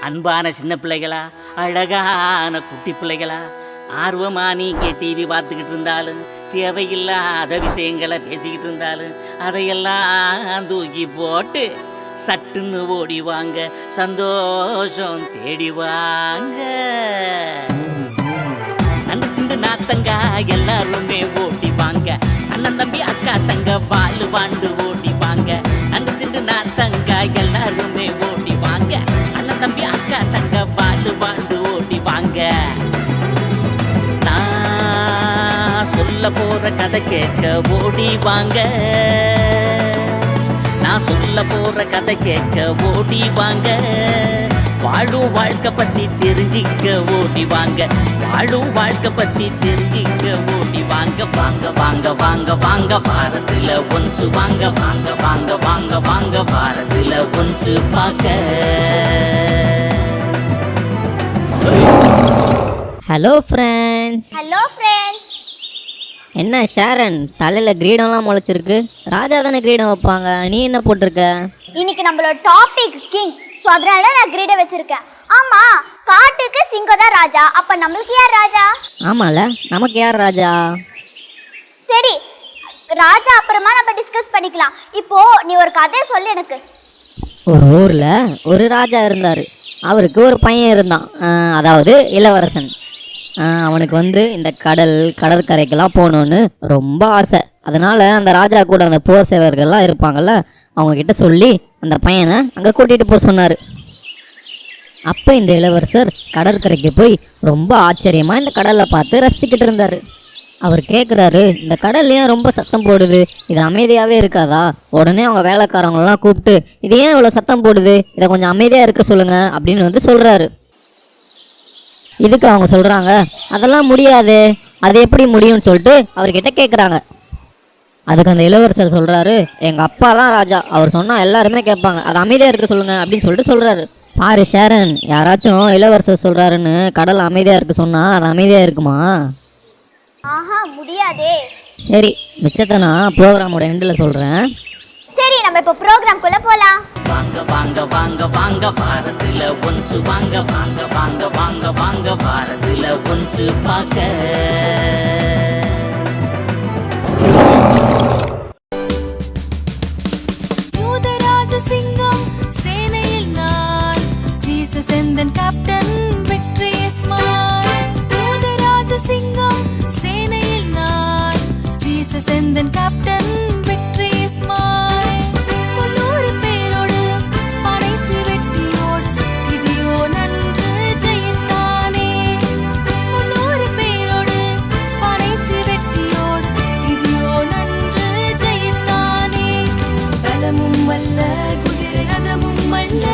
அன்பான சின்ன பிள்ளைகளா, அழகான குட்டி பிள்ளைகளா, ஆர்வமா நீங்க டிவி பார்த்துக்கிட்டு இருந்தாலும், தேவையில்லாத விஷயங்களை பேசிக்கிட்டு இருந்தாலும், அதையெல்லாம் தூக்கி போட்டு சட்டுன்னு ஓடி வாங்க, சந்தோஷம் தேடி வாங்க. அண்ணன் சிண்டு நாத்தங்க எல்லாருமே ஓடி வாங்க, அண்ணன் தம்பி அக்கா தங்க வாழ் வாண்டு ஓடி வாங்க. அண்ணன் சிண்டு நாத்தங்க எல்லாருமே ஓடி வாங்க, அண்ணன் தம்பி அக்கா தங்க வாழ் வாண்டு ஓடி வாங்க. நான் சொல்ல போற கதை கேட்க ஓடி வாங்க, நான் சொல்ல போற கதை கேட்க ஓடி வாங்க. வாழும் வாழ்க்கை பத்தி தெரிஞ்சிக்க ஓடி வாங்க, வாழும் வாழ்க்கை பத்தி தெரிஞ்சிக்க ஓடி வாங்க. வாங்க வாங்க வாங்க வாங்க வாரத்துல ஒன்று வாங்க, வாங்க வாங்க வாங்க வாங்க வாரத்துல ஒன்று பார்க்க. Hello friends. Hello friends. என்ன ஷாரன், தலையில் கிரீடம்லாம் முளைச்சிருக்கு. ராஜா தானே கிரீடம் வைப்பாங்க, நீ என்ன போட்டிருக்க? இன்னைக்கு நம்மளோட டாபிக் கிங், ஸோ அதனால நான் கிரீடம் வச்சிருக்கேன். ஆமா, காட்டுக்கு சிங்கம் தான் ராஜா, அப்ப நம்மளுக்கு யார் ராஜா? ஆமால, நமக்கு யார் ராஜா? சரி, ராஜா அப்புறமா நம்ம டிஸ்கஸ் பண்ணிக்கலாம். இப்போ நீ ஒரு கதை சொல்லு எனக்கு. ஒரு ஊரில் ஒரு ராஜா இருந்தார். அவருக்கு ஒரு பையன் இருந்தான், அதாவது இளவரசன். அவனுக்கு இந்த கடற்கரைக்கெல்லாம் போகணுன்னு ரொம்ப ஆசை. அதனால் அந்த ராஜா கூட அந்த போர் சேவர்கள்லாம் இருப்பாங்கள்ல, அவங்கக்கிட்ட சொல்லி அந்த பையனை அங்கே கூட்டிகிட்டு போக சொன்னார். அப்போ இந்த இளவரசர் கடற்கரைக்கு போய் ரொம்ப ஆச்சரியமாக இந்த கடலை பார்த்து ரசிச்சுக்கிட்டு இருந்தார். அவர் கேட்குறாரு, இந்த கடல் ஏன் ரொம்ப சத்தம் போடுது, இது அமைதியாகவே இருக்காதா? உடனே அவங்க வேலைக்காரவங்களெலாம் கூப்பிட்டு, இது ஏன் இவ்வளோ சத்தம் போடுது, இதை கொஞ்சம் அமைதியாக இருக்க சொல்லுங்கள் அப்படின்னு சொல்கிறாரு. இதுக்கு அவங்க சொல்கிறாங்க, அதெல்லாம் முடியாது, அது எப்படி முடியும்னு சொல்லிட்டு அவர்கிட்ட கேட்குறாங்க. அதுக்கு அந்த இளவரசர் சொல்கிறாரு, எங்கள் அப்பா தான் ராஜா, அவர் சொன்னால் எல்லாருமே கேட்பாங்க, அது அமைதியாக இருக்க சொல்லுங்கள் அப்படின்னு சொல்லிட்டு சொல்கிறாரு. பாரு ஷாரன், யாராச்சும் இளவரசர் சொல்கிறாருன்னு கடல் அமைதியாக இருக்க சொன்னால் அது அமைதியாக இருக்குமா? ஆஹா, முடியாதே. சரி, மிச்சத்தை நான் ப்ரோக்ராமோட எண்டில் சொல்கிறேன். சரி, நம்ம இப்போ ப்ரோக்ராம்குள்ள போலாம். வாங்க வாங்க வாங்க வாங்க வாரத்துல ஒன்று வாங்க, வாங்க வாங்க வாங்க வாங்க வாரத்துல ஒன்று பார்க்க. யூதராஜ சிங்கம் சேனையில் நான், ஜீசஸ் எந்தன் கேப்டன், விக்டரி இஸ் மைன். யூதராஜ சிங்கம் சேனையில் நான், ஜீசஸ் எந்தன் கேப்டன், விக்டரி இஸ் மைன். 300 பேரோடு படைத்து வெட்டியோடு கிதியோன் அன்று ஜெயித்தானே. 300 பேரோடு படைத்து வெட்டியோடு கிதியோன் அன்று ஜெயித்தானே. பலமும் அல்ல, குதிரை அதமும் அல்ல,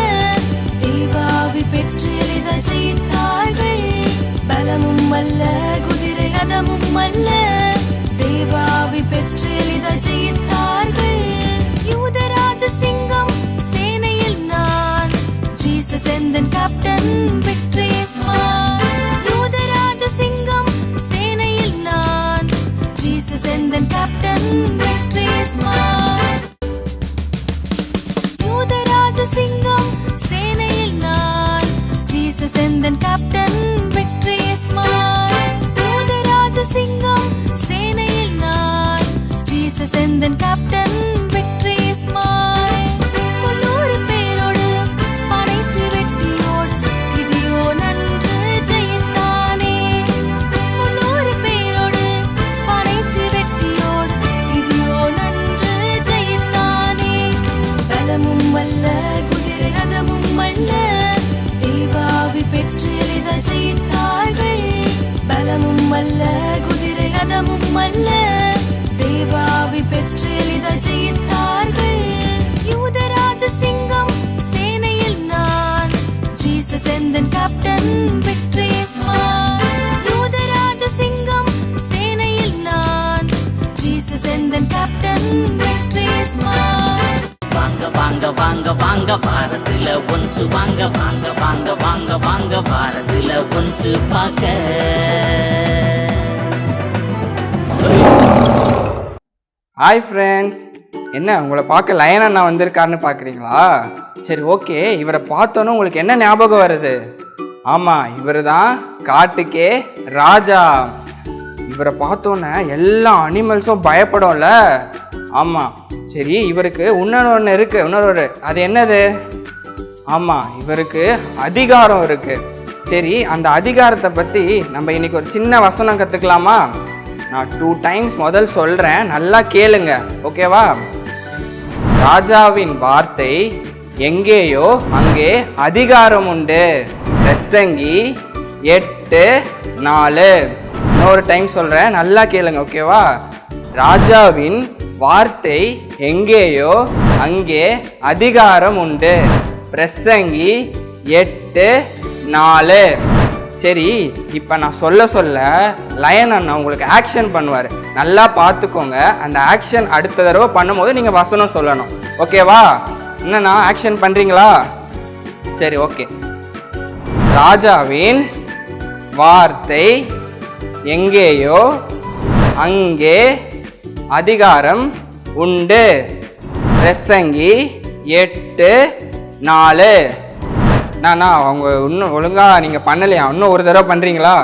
தேவாவி பெற்று எளித ஜெயித்தார்கள். பலமும் அல்ல, குதிரை அதமும் அல்ல, தேவாவி பெற்று எளித ஜெயித்தார்கள். யூதராஜ சிங்கம் சேனையில் நான், ஜீசஸ் எந்தன் கேப்டன், விக்டரி இஸ் மைன். யூதராஜ சிங்கம் சேனையில் நான், ஜீசஸ் எந்தன் கேப்டன், விக்டரி இஸ் மைன். யூதராஜ சிங்கம் சேனையில் நான், ஜீசஸ் எந்தன் கேப்டன், விக்டரி இஸ் மைன். யூதராஜ சிங்கம் சேனையில் நான், ஜீசஸ் எந்தன் கேப்டன், விக்டரி இஸ் மைன். 300 பேரோடு படைத்து வெட்டியோடு கிதியோன் அன்று ஜெயித்தானே. 300 பேரோடு படைத்து வெட்டியோடு கிதியோன் அன்று ஜெயித்தானே. பலமும் அல்ல, குதிரை அதமும் அல்ல, தேவாவி பெற்று எளித ஜெயித்தார்கள். பலமும் அல்ல, குதிரை அதமும் அல்ல, தேவாவி பெற்று எளித ஜெயித்தார்கள். யூதராஜ சிங்கம் சேனையில் நான், ஜீசஸ் எந்தன் கேப்டன், விக்டரி இஸ் மைன். யூதராஜ சிங்கம் சேனையில் நான், ஜீசஸ் எந்தன் கேப்டன், விக்டரி இஸ் மைன். வாங்க வாங்க வாங்க வாங்க வாரத்துல ஒன்று வாங்க, வாங்க வாங்க வாங்க வாங்க வாரத்துல ஒன்று பார்க்க. ஹாய் ஃப்ரெண்ட்ஸ், என்ன உங்களை பார்க்க லயன் அண்ணா வந்திருக்காருன்னு பார்க்குறீங்களா? சரி ஓகே, இவரை பார்த்தோன்னே உங்களுக்கு என்ன ஞாபகம் வருது? ஆமாம், இவர் தான் காட்டுக்கே ராஜா. இவரை பார்த்தோன்னே எல்லா அனிமல்ஸும் பயப்படும்ல? ஆமாம். சரி, இவருக்கு இன்னொன்று இருக்குது, இன்னொரு அது என்னது? ஆமாம், இவருக்கு அதிகாரம் இருக்குது. சரி, அந்த அதிகாரத்தை பற்றி நம்ம இன்னைக்கு ஒரு சின்ன வசனம் கற்றுக்கலாமா? நான் 2 டைம்ஸ் முதல் சொல்கிறேன், நல்லா கேளுங்க, ஓகேவா? ராஜாவின் வார்த்தை எங்கேயோ அங்கே அதிகாரம் உண்டு. பிரசங்கி 8:4. இன்னொரு டைம் சொல்கிறேன், நல்லா கேளுங்க, ஓகேவா? ராஜாவின் வார்த்தை எங்கேயோ அங்கே அதிகாரம் உண்டு. பிரசங்கி 8:4. சரி, இப்போ நான் சொல்ல லயன் அண்ணா உங்களுக்கு ஆக்ஷன் பண்ணுவார். நல்லா பார்த்துக்கோங்க. அந்த ஆக்ஷன் அடுத்த தடவை பண்ணும்போது நீங்கள் வசனம் சொல்லணும், ஓகேவா? என்னண்ணா ஆக்ஷன் பண்ணுறீங்களா? சரி ஓகே. ராஜாவின் வார்த்தை எங்கேயோ அங்கே அதிகாரம் உண்டு. பிரசங்கி 8:4. அண்ணா அவங்க இன்னும் ஒழுங்காக நீங்கள் பண்ணலையா? இன்னும் ஒரு தடவை பண்ணுறீங்களா?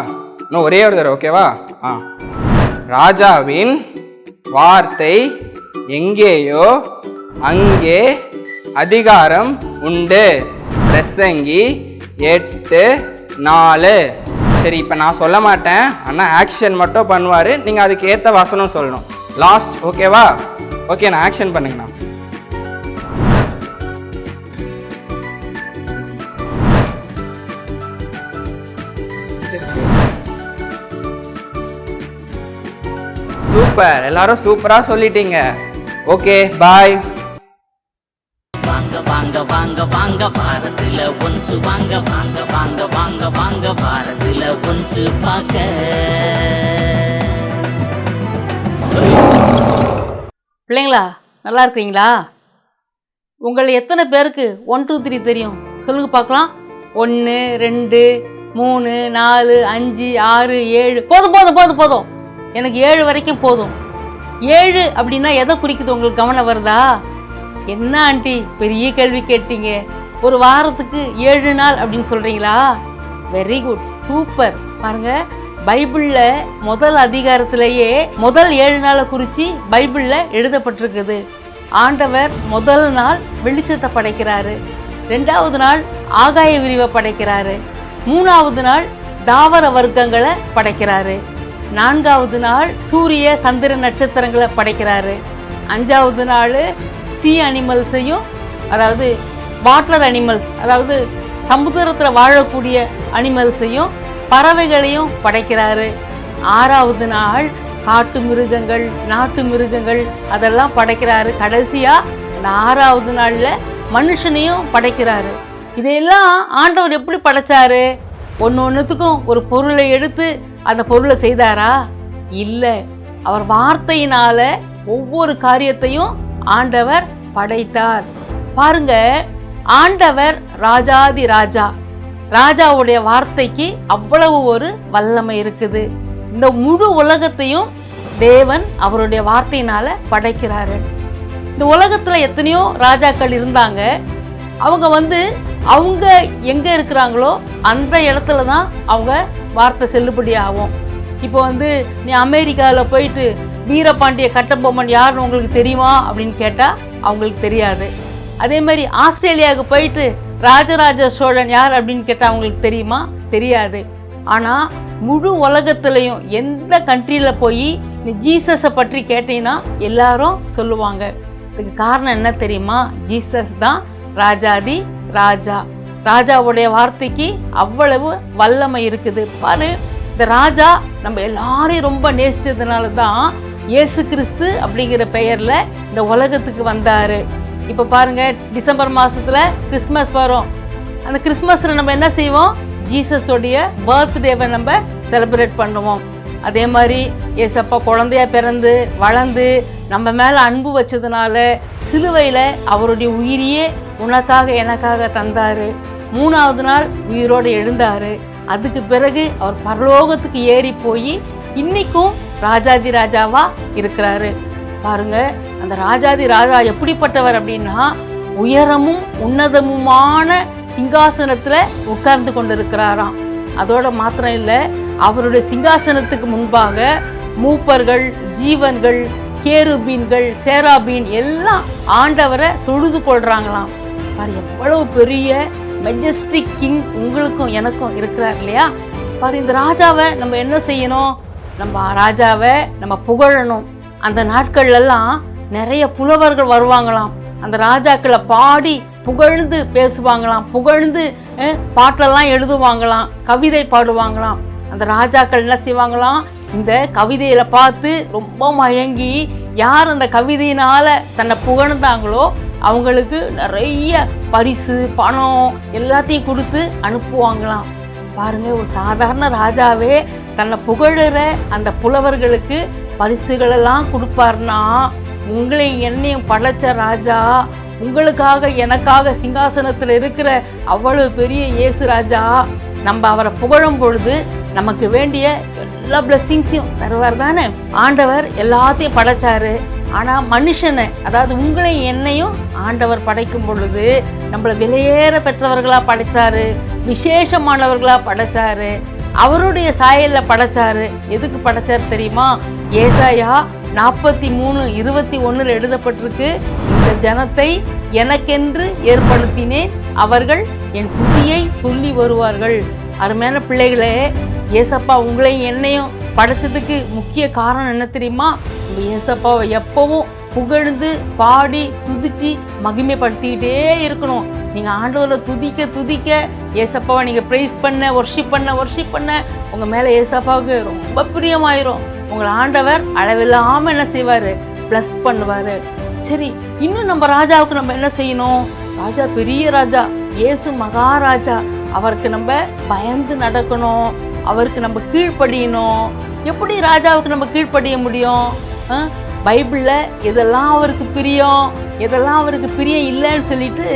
இன்னும் ஒரே ஒரு தடவை, ஓகேவா? ராஜாவின் வார்த்தை எங்கேயோ அங்கே அதிகாரம் உண்டு. பிரசங்கி 8:4. சரி, இப்போ நான் சொல்ல மாட்டேன், ஆனால் ஆக்ஷன் மட்டும் பண்ணுவார். நீங்கள் அதுக்கு ஏற்ற வசனம் சொல்லணும் லாஸ்ட், ஓகேவா? ஓகே, நான் ஆக்ஷன் பண்ணுங்கண்ணா. சூப்பர், எல்லாரும் சூப்பராக சொல்லிட்டீங்க. ஓகே, பாய். வாங்க வாங்க வாங்க வாங்க பாரதில ஒன்று வாங்க வாங்க வாங்க வாங்க வாங்க பாரதில ஒன்று பார்க்க. பிள்ளைங்களா, நல்லா இருக்கீங்களா? உங்களை எத்தனை பேருக்கு 1 2 3 தெரியும்? சொல்லுங்க பார்க்கலாம். 1 2 3 4 5 6 7. போதும் போதும் போதும் போதும், எனக்கு 7 வரைக்கும் போதும். 7 அப்படின்னா எதை குறிக்குது? உங்களுக்கு கவனம் வருதா? என்ன ஆண்டி பெரிய கேள்வி கேட்டீங்க. ஒரு வாரத்துக்கு 7 நாள் அப்படின்னு சொல்றீங்களா? Very good, super. பாருங்க, பைபிள்ல முதல் அதிகாரத்திலேயே முதல் 7 நாளை குறித்து பைபிள்ல எழுதப்பட்டிருக்குது. ஆண்டவர் முதல் நாள் வெளிச்சத்தை படைக்கிறாரு, 2வது நாள் ஆகாய விரிவை படைக்கிறாரு, 3வது நாள் தாவர வர்க்கங்களை படைக்கிறாரு, 4வது நாள் சூரிய சந்திர நட்சத்திரங்களை படைக்கிறாரு, 5வது நாள் சி அனிமல்ஸையும், அதாவது வாட்டர் அனிமல்ஸ், அதாவது சமுத்திரத்தில் வாழக்கூடிய அனிமல்ஸையும் பறவைகளையும் படைக்கிறாரு, 6வது நாள் காட்டு மிருகங்கள் நாட்டு மிருகங்கள் அதெல்லாம் படைக்கிறாரு, கடைசியா இந்த 6வது நாள்ல மனுஷனையும் படைக்கிறாரு. இதையெல்லாம் ஆண்டவர் எப்படி படைச்சாரு? ஒன்றுத்துக்கும் ஒரு பொருளை எடுத்து அந்த பொருளை செய்தாரா? இல்லை, அவர் வார்த்தையினால ஒவ்வொரு காரியத்தையும் ஆண்டவர் படைத்தார். பாருங்க, ஆண்டவர் ராஜாதி ராஜா, ராஜாவுடைய வார்த்தைக்கு அவ்வளவு ஒரு வல்லமை இருக்குது. இந்த முழு உலகத்தையும் தேவன் அவருடைய வார்த்தையினால படைக்கிறாரு. இந்த உலகத்துல எத்தனையோ ராஜாக்கள் இருந்தாங்க. அவங்க எங்க இருக்கிறாங்களோ அந்த இடத்துல தான் அவங்க வார்த்தை செல்லுபடி ஆகும். இப்போ நீ அமெரிக்காவில் போயிட்டு வீரபாண்டிய கட்டபொம்மன் யாருன்னு உங்களுக்கு தெரியுமா அப்படின்னு கேட்டால் அவங்களுக்கு தெரியாது. அதே மாதிரி ஆஸ்திரேலியாவுக்கு போயிட்டு ராஜராஜ சோழன் யார் அப்படின்னு கேட்டால் அவங்களுக்கு தெரியுமா? தெரியாது. ஆனால் முழு உலகத்துலேயும் எந்த கண்ட்ரியில் போய் நீ ஜீசஸை பற்றி கேட்டீங்கன்னா எல்லாரும் சொல்லுவாங்க. இதுக்கு காரணம் என்ன தெரியுமா? ஜீசஸ் தான் ராஜாதி ராஜா. ராஜாவுடைய வார்த்தைக்கு அவ்வளவு வல்லமை இருக்குது. பாரு, இந்த ராஜா நம்ம எல்லாரையும் ரொம்ப நேசிச்சதுனால தான் இயேசு கிறிஸ்து அப்படிங்கிற பெயர்ல இந்த உலகத்துக்கு வந்தாரு. இப்போ பாருங்க, டிசம்பர் மாசத்துல கிறிஸ்மஸ் வரும். அந்த கிறிஸ்மஸ்ல நம்ம என்ன செய்வோம்? ஜீசஸோடைய பர்த்டேவை நம்ம செலிப்ரேட் பண்ணுவோம். அதே மாதிரி ஏசப்பா குழந்தையா பிறந்து வளர்ந்து நம்ம மேல அன்பு வச்சதுனால சிலுவையில அவருடைய உயிரையே உனக்காக எனக்காக தந்தாரு. 3வது நாள் உயிரோடு எழுந்தாரு. அதுக்கு பிறகு அவர் பரலோகத்துக்கு ஏறி போய் இன்னைக்கும் ராஜாதி ராஜாவா இருக்கிறாரு. பாருங்க, அந்த ராஜாதி ராஜா எப்படிப்பட்டவர் அப்படின்னா, உயரமும் உன்னதமுமான சிங்காசனத்துல உட்கார்ந்து கொண்டிருக்கிறாராம். அதோட மாத்திரம் இல்லை, அவருடைய சிங்காசனத்துக்கு முன்பாக மூப்பர்கள், ஜீவன்கள், கேருபீன்கள், சேராபீன் எல்லாம் ஆண்டவரை தொழுது கொள்றாங்களாம். பாரு, எவ்வளவு பெரிய மெஜஸ்டிக் கிங் உங்களுக்கும் எனக்கும் இருக்கிறார் இல்லையா? பாரு, இந்த ராஜாவை நம்ம என்ன செய்யணும்? நம்ம ராஜாவை நம்ம புகழணும். அந்த நாட்கள்லாம் நிறைய புலவர்கள் வருவாங்களாம். அந்த ராஜாக்களை பாடி புகழ்ந்து பேசுவாங்களாம், புகழ்ந்து பாட்டெல்லாம் எழுதுவாங்களாம், கவிதை பாடுவாங்களாம். அந்த ராஜாக்கள் என்ன செய்வாங்களாம்? இந்த கவிதையில பார்த்து ரொம்ப மயங்கி யார் அந்த கவிதையினால தன்னை புகழ்ந்தாங்களோ அவங்களுக்கு நிறைய பரிசு, பணம் எல்லாத்தையும் கொடுத்து அனுப்புவாங்களாம். பாருங்க, ஒரு சாதாரண ராஜாவே தன்னை புகழுற அந்த புலவர்களுக்கு பரிசுகள் எல்லாம் கொடுப்பாருன்னா, உங்களையும் என்னையும் படைச்ச ராஜா உங்களுக்காக எனக்காக சிங்காசனத்தில் இருக்கிற அவ்வளவு பெரிய இயேசு ராஜா, நம்ம அவரை புகழும் பொழுது நமக்கு வேண்டிய எல்லா பிளெஸிங்ஸையும் தருவார் தானே? ஆண்டவர் எல்லாத்தையும் படைச்சாரு. ஆனால் மனுஷனை, அதாவது உங்களையும் என்னையும் ஆண்டவர் படைக்கும் பொழுது நம்மளை விலையேற பெற்றவர்களாக படைச்சாரு, விசேஷமானவர்களாக படைச்சாரு, அவருடைய சாயலில் படைச்சாரு. எதுக்கு படைச்சாரு தெரியுமா? ஏசாயா 43:21 எழுதப்பட்டிருக்கு, இந்த ஜனத்தை எனக்கென்று ஏற்படுத்தினேன், அவர்கள் என் துதியை சொல்லி வருவார்கள். அருமையான பிள்ளைகளே, ஏசப்பா உங்களையும் என்னையும் படைச்சதுக்கு முக்கிய காரணம் என்ன தெரியுமா? நம்ம ஏசப்பாவை எப்பவும் புகழ்ந்து பாடி துதிச்சு மகிமைப்படுத்திக்கிட்டே இருக்கணும். நீங்கள் ஆண்டவரை துதிக்க துதிக்க ஏசப்பாவை நீங்கள் ப்ரைஸ் பண்ண, ஒர்ஷிப் பண்ண உங்கள் மேலே ஏசப்பாவுக்கு ரொம்ப பிரியமாயிரும். உங்களை ஆண்டவர் அளவில்லாமல் என்ன செய்வார்? ப்ளஸ் பண்ணுவார். சரி, இன்னும் நம்ம ராஜாவுக்கு நம்ம என்ன செய்யணும்? ராஜா பெரிய ராஜா, இயேசு மகாராஜா. அவருக்கு நம்ம பயந்து நடக்கணும், அவருக்கு நம்ம கீழ்ப்படியணும். எப்படி ராஜாவுக்கு நம்ம கீழ்ப்படிய முடியும்? பைபிளில் எதெல்லாம் அவருக்கு பிரியம், எதெல்லாம் அவருக்கு பிரியம் இல்லைன்னு சொல்லிட்டு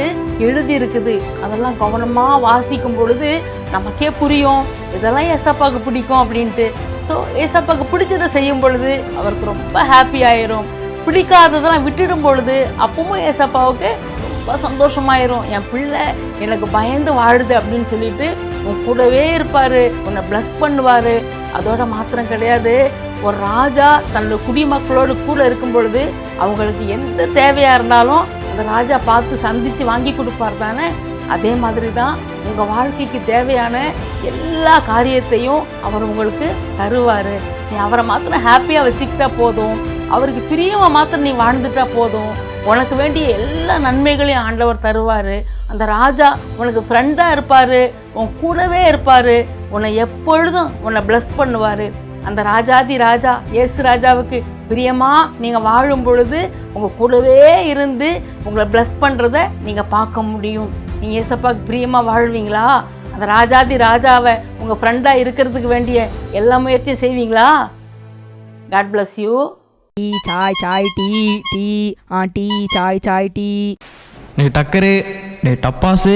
எழுதி இருக்குது. அதெல்லாம் கவனமாக வாசிக்கும் பொழுது நமக்கே புரியும் இதெல்லாம் ஏசப்பாவுக்கு பிடிக்கும் அப்படின்ட்டு. ஸோ ஏசப்பாவுக்கு பிடிச்சதை செய்யும் பொழுது அவருக்கு ரொம்ப ஹாப்பி ஆயிரும். பிடிக்காததெல்லாம் விட்டுடும் பொழுது அப்பவும் ஏசப்பாவுக்கு ரொம்ப சந்தோஷமாயிரும். என் பிள்ளை எனக்கு பயந்து வாழுது அப்படின்னு சொல்லிட்டு உன் கூடவே இருப்பார், உன்னை ப்ளஸ் பண்ணுவார். அதோட மாத்திரம் கிடையாது, ஒரு ராஜா தன்னோட குடிமக்களோடு கூட இருக்கும் பொழுது அவங்களுக்கு எந்த தேவையாக இருந்தாலும் அந்த ராஜா பார்த்து சந்தித்து வாங்கி கொடுப்பார் தானே? அதே மாதிரி தான் உங்கள் வாழ்க்கைக்கு தேவையான எல்லா காரியத்தையும் அவர் உங்களுக்கு தருவார். நீ அவரை மாத்திரம் ஹாப்பியாக வச்சுக்கிட்டா போதும், அவருக்கு பிரியமாக மாத்திரம் நீ வாழ்ந்துட்டா போதும், உனக்கு வேண்டிய எல்லா நன்மைகளையும் ஆண்டவர் தருவார். அந்த ராஜா உனக்கு ஃப்ரெண்டாக இருப்பார், உன் கூடவே இருப்பார், உன்னை எப்பொழுதும் உன்னை ப்ளஸ் பண்ணுவார். அந்த ராஜாதி ராஜா இயேசு ராஜாவுக்கு பிரியமாக நீங்கள் வாழும் பொழுது உங்கள் கூடவே இருந்து உங்களை ப்ளஸ் பண்ணுறத நீங்கள் பார்க்க முடியும். நீங்கள் ஏசப்பாவுக்கு பிரியமாக வாழ்வீங்களா? அந்த ராஜாதி ராஜாவை உங்கள் ஃப்ரெண்டாக இருக்கிறதுக்கு வேண்டிய எல்லா முயற்சியும் செய்வீங்களா? God bless you. टी चाय चाय टी टी टी चाय चाय टी நீ டக்கரு நீ டப்பாசு.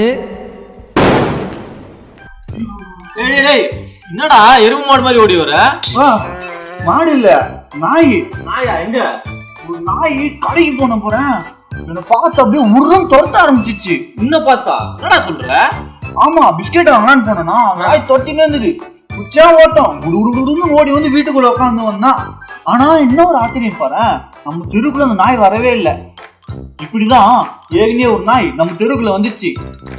டேய் என்னடா எருமை மாடு மாதிரி ஓடி வர? மாடு இல்ல, நாய். நாயா? எங்க? ஒரு நாய் கடைக்கு போறேன், என்ன பார்த்து அப்படியே உருன்னு துரத்த ஆரம்பிச்சிச்சு. இன்னும் பார்த்தா என்னடா சொல்ற? ஆமா, பிஸ்கெட் வாங்கலான்னு போனா நாய் தொட்டின்னு இருந்தது. உச்சா ஓட்டம் குடுகுடுன்னு ஓடி வந்து வீட்டுக்குள்ள உட்காந்து வந்தான். ஆனா இன்னொரு ஆச்சரியம் பாரு, நம்ம தெருக்குள்ள அந்த நாய் வரவே இல்லை. இப்படிதான் ஏற்கனவே ஒரு நாய் நம்ம தெருக்குள்ள வந்துச்சு.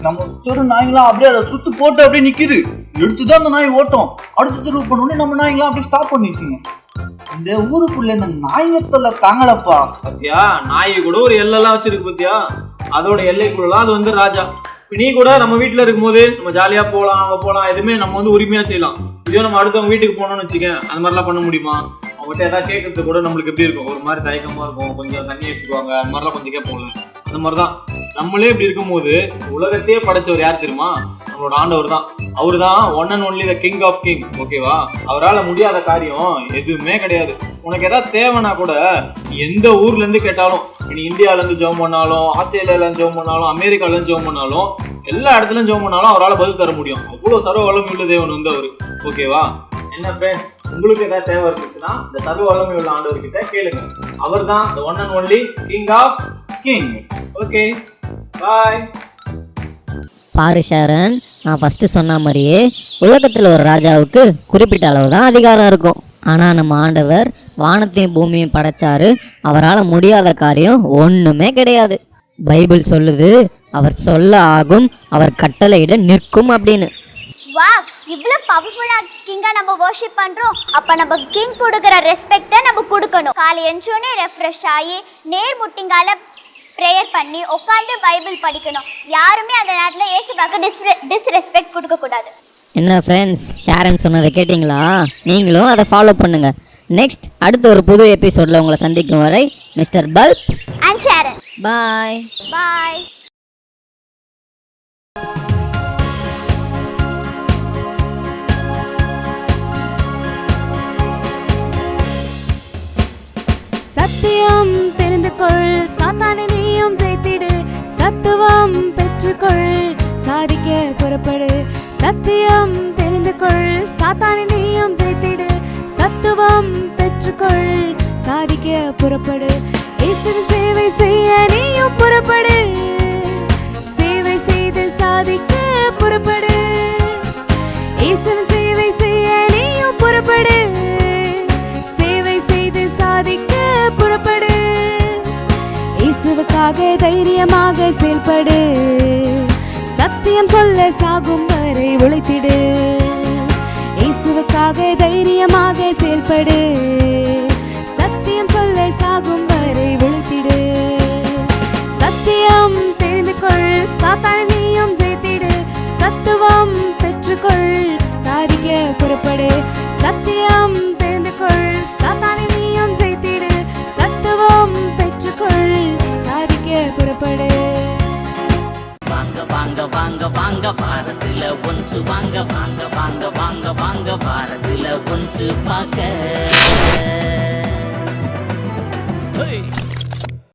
நம்ம தெரு நாய்ங்களாம் அப்படியே அதை சுத்து போட்டு அப்படியே நிக்குது. எடுத்துதான் அந்த நாய் ஓட்டம். அடுத்த தெரு பண்ணோடனே நம்ம நாய்ங்களாம் அப்படியே ஸ்டாப் பண்ணிச்சுங்க. இந்த ஊருக்குள்ள இந்த நாய்ங்கத்துல தாங்களப்பா. பாத்தியா, நாய் கூட ஒரு எல்லாம் வச்சிருக்கு பாத்தியா? அதோட எல்லைக்குள்ள அது வந்து ராஜா. நீ கூட நம்ம வீட்டுல இருக்கும் போது நம்ம ஜாலியா போலாம், அங்க போலாம், எதுவுமே நம்ம வந்து உரிமையா செய்யலாம். இதே நம்ம அடுத்தவங்க வீட்டுக்கு போனோம்னு வச்சுக்க, அந்த மாதிரிலாம் பண்ண முடியுமா? அவங்ககிட்ட ஏதாவது கேட்கறது கூட நம்மளுக்கு எப்படி இருக்கும்? ஒரு மாதிரி தயக்கமா இருக்கும், கொஞ்சம் தண்ணி எடுத்துக்குவாங்க, அந்த மாதிரிலாம் கொஞ்சம் கேட்போம்ல. அந்த மாதிரிதான் நம்மளே இப்படி இருக்கும்போது உலகத்தையே படைச்சவர் யார் தெரியுமா? நம்மளோட ஆண்டவர் தான். அவரு தான் one and only the king of king. ஓகேவா? அவரால் முடியாத காரியம் எதுவுமே கிடையாது. உனக்கு ஏதாவது தேவைன்னா கூட நீ எந்த ஊர்ல இருந்து கேட்டாலும், நீ இந்தியால இருந்து ஜெபம் பண்ணாலும், ஆஸ்திரேலியால இருந்து ஜெபம் பண்ணாலும், அமெரிக்கால இருந்து ஜெபம் பண்ணாலும், எல்லா இடத்துலயும் ஜெபம் பண்ணாலும் அவரால் பதில் தர முடியும். அவ்வளவு சர்வ வல்லமை உள்ள தேவன் வந்து அவரு. ஓகேவா? என்ன ஃப்ரெண்ட்ஸ், உங்களுக்கு ஏதாவது தேவை இருந்துச்சுன்னா இந்த சர்வ வல்லமை உள்ள ஆண்டவர்கிட்ட கேளுங்க. அவர் தான் the one and only king of king. Okay, bye. பாரு ஷாரன், நான் ஃபஸ்ட்டு சொன்ன மாதிரியே உலகத்தில் ஒரு ராஜாவுக்கு குறிப்பிட்ட அளவு தான் அதிகாரம் இருக்கும். ஆனால் நம்ம ஆண்டவர் வானத்தையும் பூமியும் படைச்சாரு. அவரால் முடியாத காரியம் ஒன்றுமே கிடையாது. பைபிள் சொல்லுது, அவர் சொல்ல ஆகும், அவர் கட்டளையிட நிற்கும் அப்படின்னு. வா, இவ்வளோ பவர்ஃபுல்லாக கிங்கை நம்ம வர்ஷிப் பண்ணுறோம். அப்போ நம்ம கிங் கொடுக்குற ரெஸ்பெக்டை நம்ம கொடுக்கணும். காலை எஞ்சோடனே ரெஃப்ரெஷ் ஆகி நேர் முட்டிங்கால ப்ரேயர் பண்ணி உட்காந்து பைபிள் படிக்கணும். யாருமே அந்த நேரத்தில் ஏசுவாக்கு டிஸ்ரெஸ்பெக்ட் கொடுக்கக்கூடாது. என்ன ஃப்ரெண்ட்ஸ், ஷாரன் சொன்னதை கேட்டிங்களா? நீங்களும் அதை ஃபாலோ பண்ணுங்கள். நெக்ஸ்ட் அடுத்த ஒரு புது எபிசோடில் உங்களை சந்திக்கும் வரை மிஸ்டர் பல்ப் அண்ட் ஷாரன், பாய் பாய். சத்தியம் தெரிந்து கொள், சாத்தானை நீயும் ஜெயித்திடு. சத்துவம் பெற்றுக்கொள், சாதிக்க புறப்படு. சத்தியம் தெரிந்து கொள், சாத்தானை நீயும் ஜெயித்திடு. சத்துவம் பெற்றுக்கொள், சாதிக்க புறப்படு. இயேசுவின் சேவை செய்ய நீயும் புறப்படு. சேவை செய்து சாதிக்க புறப்படு. இயேசுவின் சேவை செய்ய நீயும் புறப்படு. சேவை செய்து சாதிக்க புறப்படு. இயேசுவுக்காக தைரியமாக செயல்படு. சத்தியம் சொல்ல சாகும் வரை உழைத்திடு. இயேசுவுக்காக தைரியமாக செயல்படு. சத்தியம் சொல்ல சாகும் வரை உழைத்திடு. சத்தியம் தெரிந்து கொள், சாத்தானை நீயும் ஜெயித்திடு. சத்துவம் பெற்றுக்கொள், சாதிக்க புறப்படு. சத்தியம் தெரிந்து கொள், சாத்தானை நீயும் ஜெயித்திடு. சத்துவம் பெற்றுக்கொள், சாதிக்க புறப்படு. வாங்க வாங்க வாங்க வாங்க வாரத்துல ஒன்று வாங்க வாங்க வாங்க வாங்க வாங்க வாரத்துல ஒன்று பார்க்க.